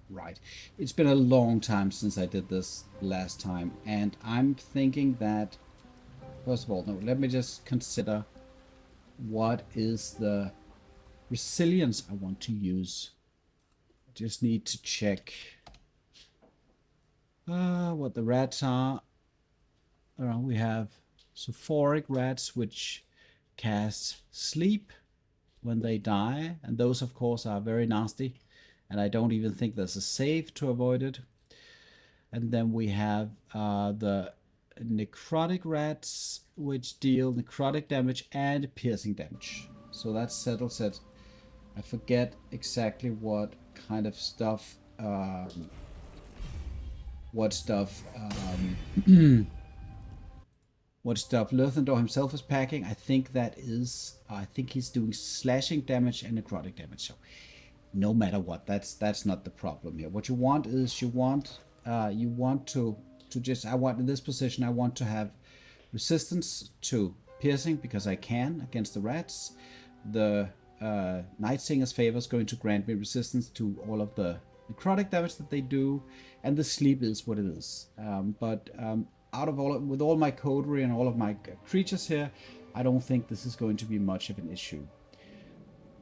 Right. It's been a long time since I did this last time, and I'm thinking that, first of all, no, let me just consider what is the resilience I want to use. I just need to check what the rats are. We have sulfuric rats, which cast sleep when they die, and those, of course, are very nasty, and I don't even think there's a save to avoid it. And then we have the necrotic rats, which deal necrotic damage and piercing damage. So that settles it. I forget exactly what kind of stuff, what stuff Lyrthindor himself is packing. I think he's doing slashing damage and necrotic damage. So no matter what, that's not the problem here. What you want is you want to just, I want, in this position, I want to have resistance to piercing because I can against the rats. The Night Singer's favor is going to grant me resistance to all of the necrotic damage that they do, and the sleep is what it is. But out of with all my coterie and all of my creatures here, I don't think this is going to be much of an issue.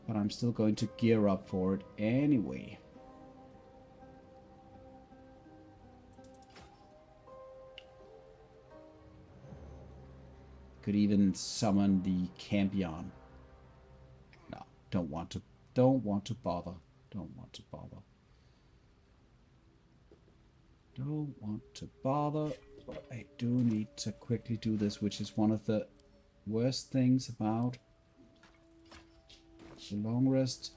But I'm still going to gear up for it anyway. Could even summon the Campion. No, don't want to bother. Don't want to bother. Don't want to bother. But I do need to quickly do this, which is one of the worst things about the long rest.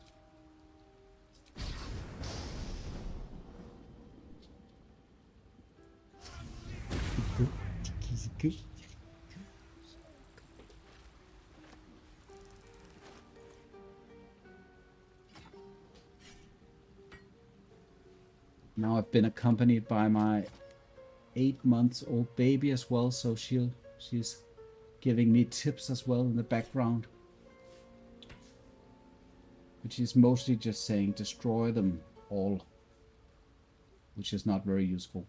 Now I've been accompanied by my 8-month-old baby as well, so she's giving me tips as well in the background. But she's mostly just saying destroy them all, which is not very useful.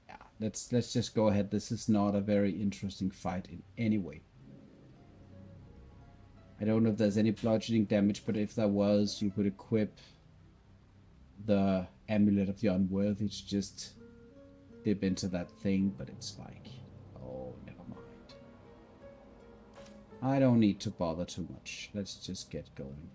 Yeah, let's just go ahead. This is not a very interesting fight in any way. I don't know if there's any bludgeoning damage, but if there was, you could equip the Amulet of the Unworthy to just dip into that thing, but it's like, oh, never mind. I don't need to bother too much. Let's just get going.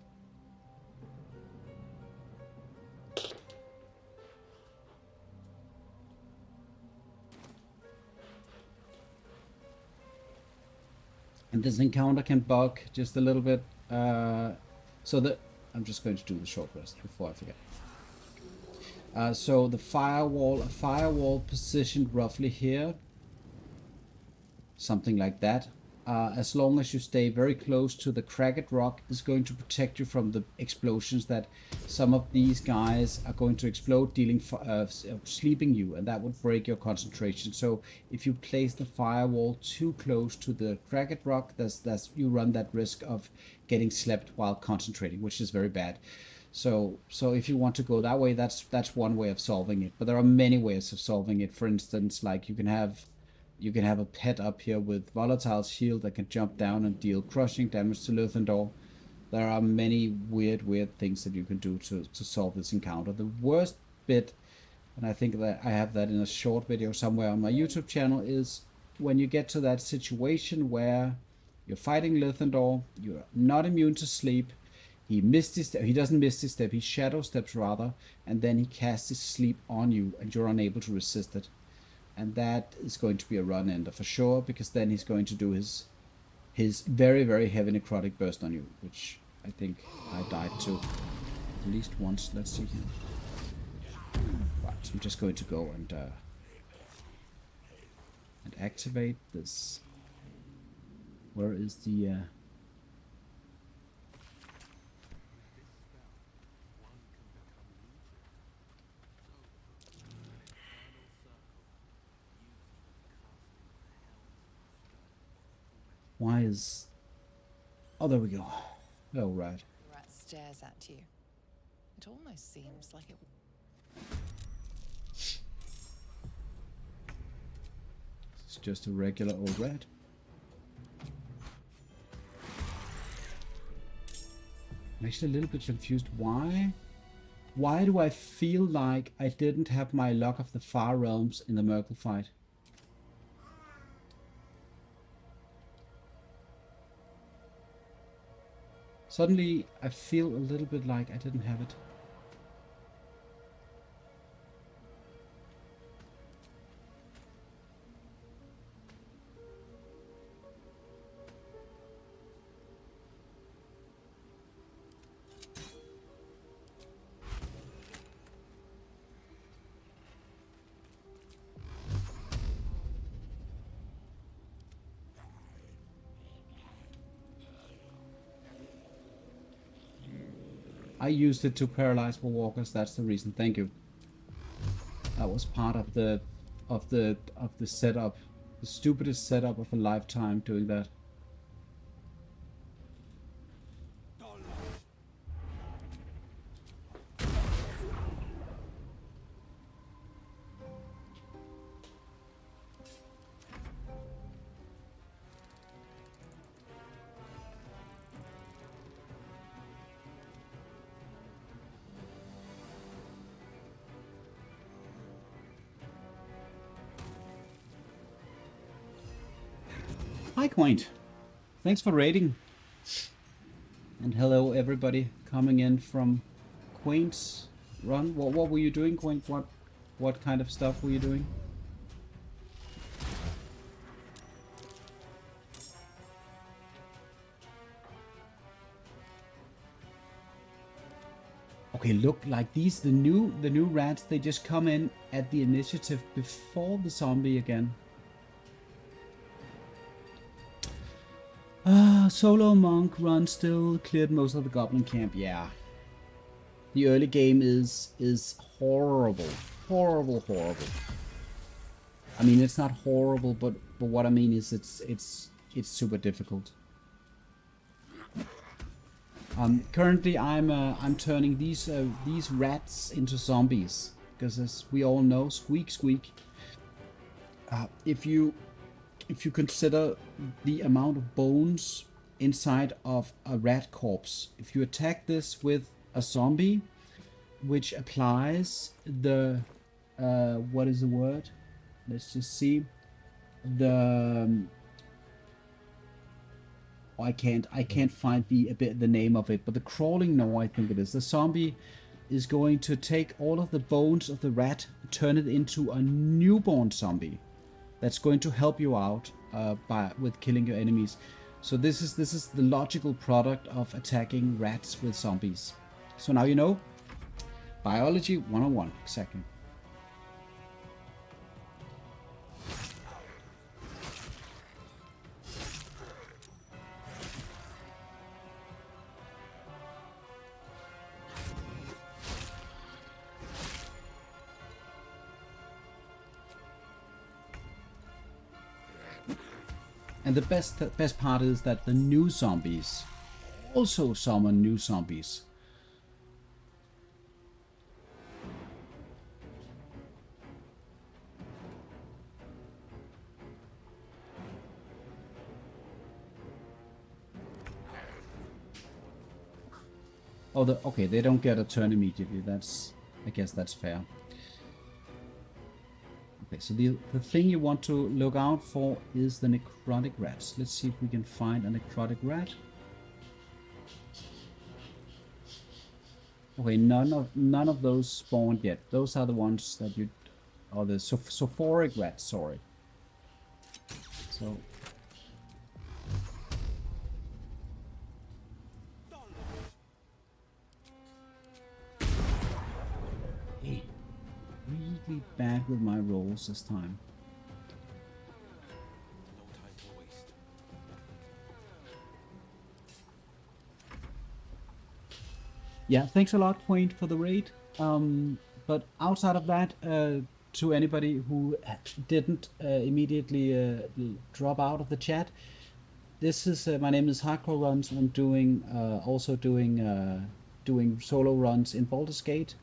And this encounter can bug just a little bit. I'm just going to do the short rest before I forget. So the firewall positioned roughly here, something like that. As long as you stay very close to the cracked rock, is going to protect you from the explosions that some of these guys are going to explode, dealing sleeping you, and that would break your concentration. So if you place the firewall too close to the cracked rock, you run that risk of getting slept while concentrating, which is very bad. So if you want to go that way, that's one way of solving it. But there are many ways of solving it. For instance, like you can have a pet up here with volatile shield that can jump down and deal crushing damage to Lyrthindor. There are many weird things that you can do to solve this encounter. The worst bit, and I think that I have that in a short video somewhere on my YouTube channel, is when you get to that situation where you're fighting Lyrthindor, you're not immune to sleep. He doesn't miss his step, he shadow steps rather, and then he casts his sleep on you and you're unable to resist it. And that is going to be a run ender for sure, because then he's going to do his very, very heavy necrotic burst on you, which I think I died to at least once. Let's see here. Right, so I'm just going to go and activate this. Where is the Why is... Oh, there we go. Oh, right. The rat stares at you. It almost seems like it... It's just a regular old rat. I'm actually a little bit confused. Why? Why do I feel like I didn't have my Luck of the Far Realms in the Merkle fight? Suddenly, I feel a little bit like I didn't have it. I used it to paralyze the walkers. That's the reason. Thank you. That was part of the setup, the stupidest setup of a lifetime. Doing that. Hi, Quaint. Thanks for raiding. And hello, everybody coming in from Quaint's run. What were you doing, Quaint? What kind of stuff were you doing? Okay, look, like these, the new rats, they just come in at the initiative before the zombie again. Solo monk run still cleared most of the goblin camp. Yeah. The early game is horrible. Horrible. I mean, it's not horrible, but what I mean is it's super difficult. Currently I'm turning these rats into zombies because, as we all know, squeak. If you consider the amount of bones inside of a rat corpse, if you attack this with a zombie, which applies the what is the word? Let's just see. The I can't find the name of it, but the crawling gnaw, I think it is. The zombie is going to take all of the bones of the rat, turn it into a newborn zombie. That's going to help you out with killing your enemies. So this is the logical product of attacking rats with zombies. So now you know. Biology 101, exactly. And the best part is that the new zombies also summon new zombies. Oh, okay, they don't get a turn immediately. I guess that's fair. Okay, so the thing you want to look out for is the necrotic rats. Let's see if we can find a necrotic rat. Okay, none of those spawned yet. Those are the ones that you, or the sulfuric rats. Sorry. So. Hey, really bad with my rolls this time. Yeah, thanks a lot, Quaint, for the raid. But outside of that, to anybody who didn't immediately drop out of the chat, this is my name is Hardcore Runs. I'm doing also doing solo runs in Baldur's Gate.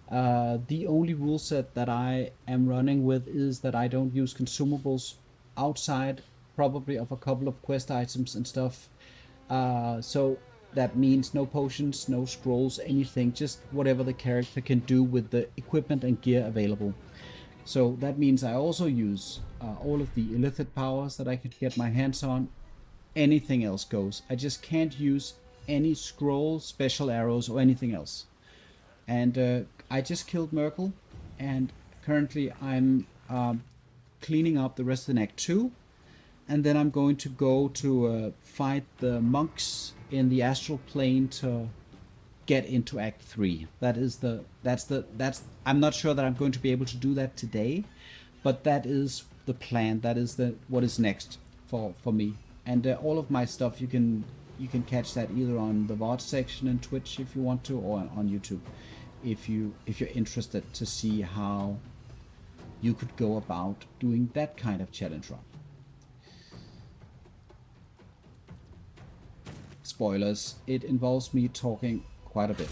The only rule set that I am running with is that I don't use consumables outside, probably of a couple of quest items and stuff. So that means no potions, no scrolls, anything, just whatever the character can do with the equipment and gear available. So that means I also use all of the illithid powers that I can get my hands on. Anything else goes. I just can't use any scrolls, special arrows, or anything else. And I just killed Merkel, and currently I'm cleaning up the rest of the Act 2, and then I'm going to go to fight the monks in the astral plane to get into Act 3. That's I'm not sure that I'm going to be able to do that today, but that is the plan. That is what is next for me. And all of my stuff, you can catch that either on the VOD section in Twitch if you want to, or on YouTube if you're interested to see how you could go about doing that kind of challenge run. Spoilers, it involves me talking quite a bit.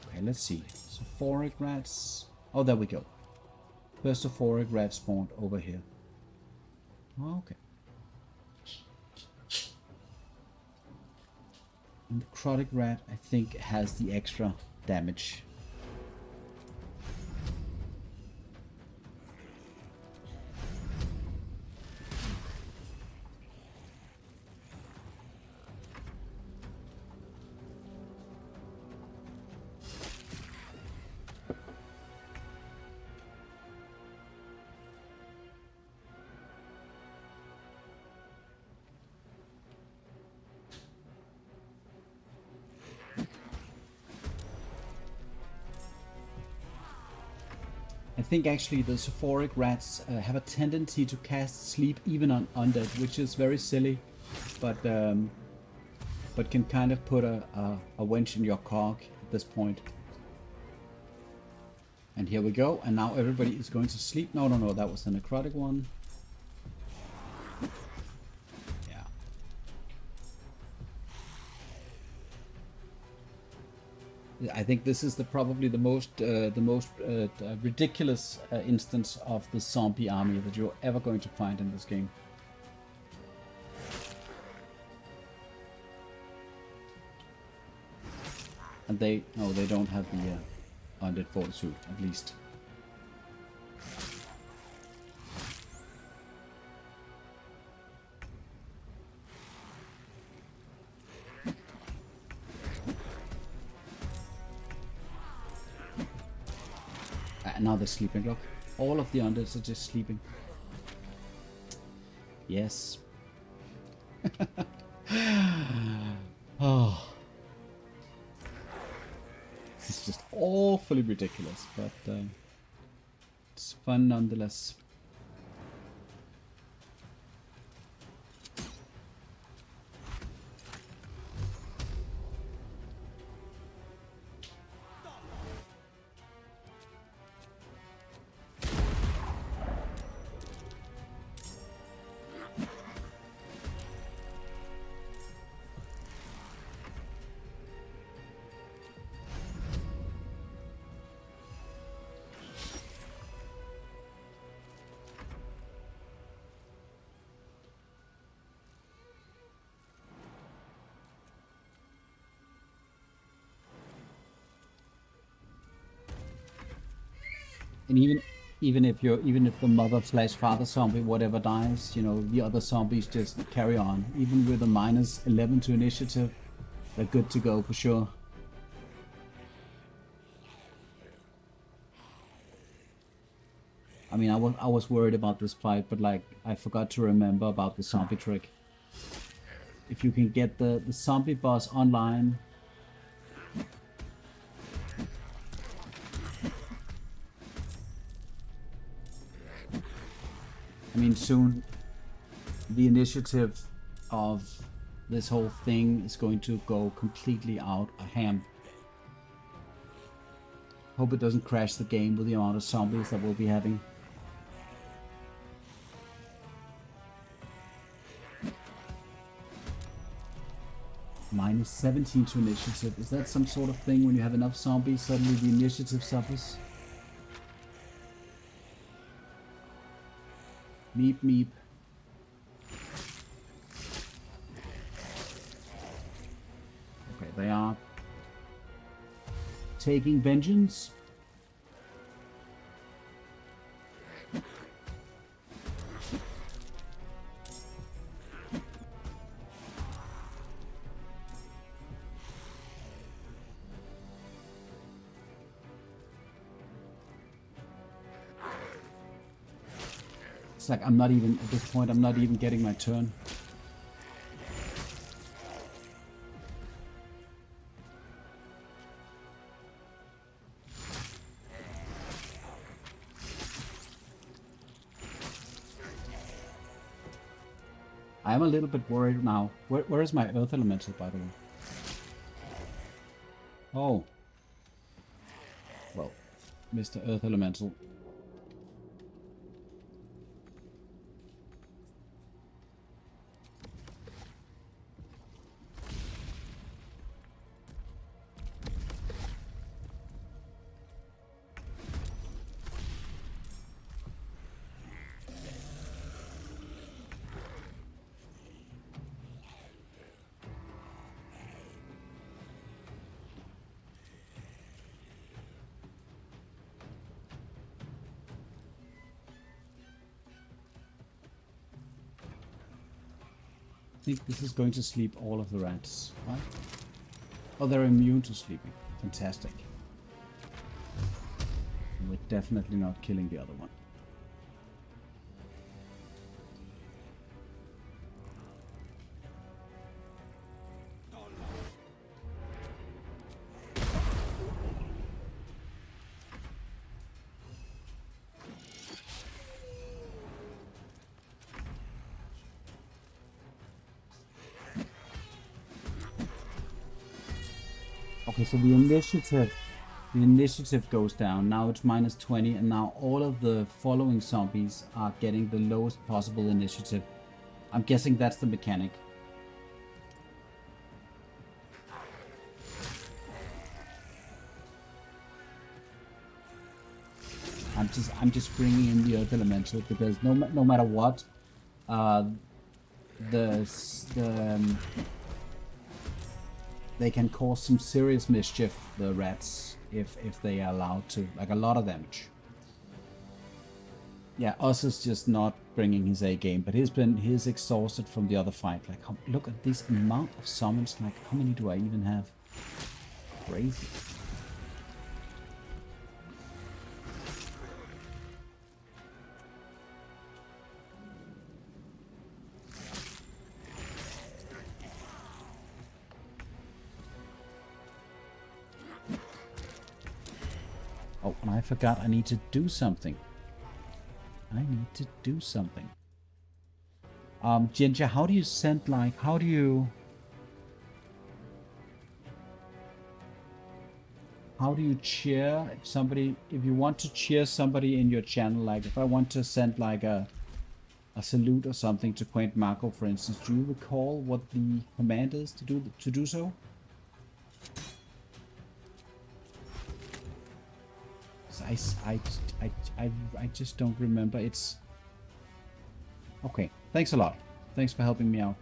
Okay, let's see. Sophoric rats. Oh, there we go. First sophoric rat spawned over here. Oh, okay. And the necrotic rat, I think, has the extra damage. I think actually the sophoric rats have a tendency to cast sleep even on undead, which is very silly, but can kind of put a wench in your cog at this point. And here we go, and now everybody is going to sleep. No, that was the necrotic one. I think this is probably the most ridiculous instance of the zombie army that you're ever going to find in this game. And they don't have the undead fortitude, at least. Now they're sleeping. Look, all of the undeads are just sleeping. Yes. Oh, this is just awfully ridiculous, but it's fun nonetheless. And even if the mother / father zombie whatever dies, you know, the other zombies just carry on. Even with a -11 to initiative, they're good to go for sure. I mean, I was worried about this fight, but like I forgot to remember about the zombie trick. If you can get the zombie boss online. I mean, soon the initiative of this whole thing is going to go completely out of hand. Hope it doesn't crash the game with the amount of zombies that we'll be having. Minus 17 to initiative. Is that some sort of thing when you have enough zombies, suddenly the initiative suffers? Meep meep. Okay, they are taking vengeance. It's like I'm not even, at this point, I'm not even getting my turn. I am a little bit worried now. Where is my Earth Elemental, by the way? Oh. Well, Mr. Earth Elemental. I think this is going to sleep all of the rats, right? Oh, they're immune to sleeping. Fantastic. We're definitely not killing the other one. Okay, so the initiative goes down. Now it's minus 20, and now all of the following zombies are getting the lowest possible initiative. I'm guessing that's the mechanic. I'm just bringing in the Earth Elemental because no matter what, they can cause some serious mischief, the rats, if they are allowed to, like a lot of damage. Yeah, us is just not bringing his A game, but he's exhausted from the other fight. Like, look at this amount of summons. Like, how many do I even have? Crazy. Oh, and I forgot I need to do something. Ginger, how do you send, like, how do you cheer somebody, if you want to cheer somebody in your channel, like if I want to send like a salute or something to Quaint Marco, for instance, do you recall what the command is to do so? I just don't remember. It's okay. Thanks a lot. Thanks for helping me out.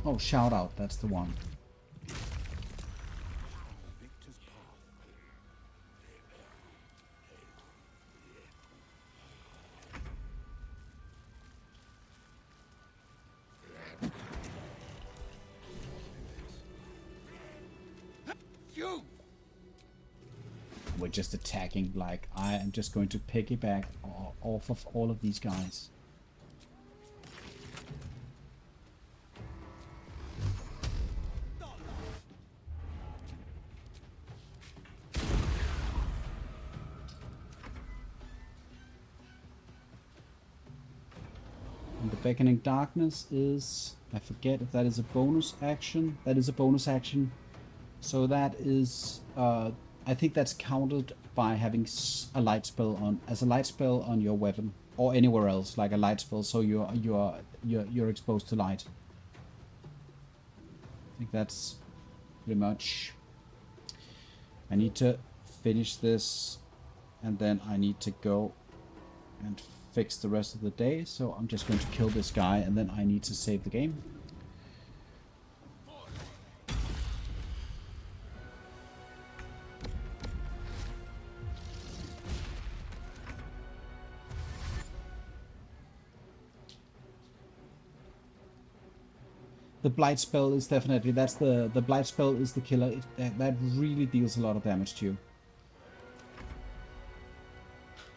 Oh, shout out. That's the one. We're just attacking, like, I am just going to piggyback off of all of these guys. And the Beckoning Darkness is, I forget if that is a bonus action. That is a bonus action. So that is, I think that's counted by having a light spell on as a light spell on your weapon or anywhere else, like a light spell. So you're exposed to light. I think that's pretty much. I need to finish this, and then I need to go and fix the rest of the day. So I'm just going to kill this guy, and then I need to save the game. The blight spell is definitely, that's the blight spell is the killer. That really deals a lot of damage to you.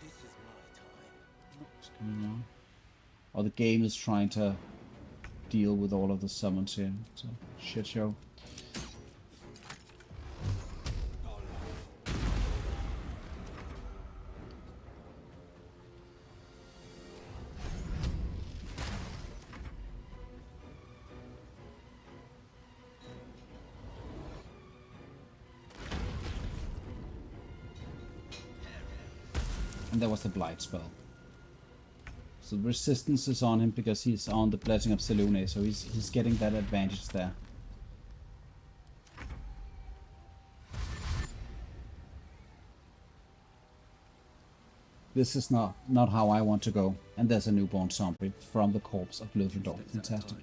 This is my time. What's going on? Or the game is trying to deal with all of the summons here. It's a shit show. And there was the blight spell. So the resistance is on him because he's on the Blessing of Selune, so he's getting that advantage there. This is not how I want to go. And there's a newborn zombie from the corpse of Lyrthindor. Fantastic.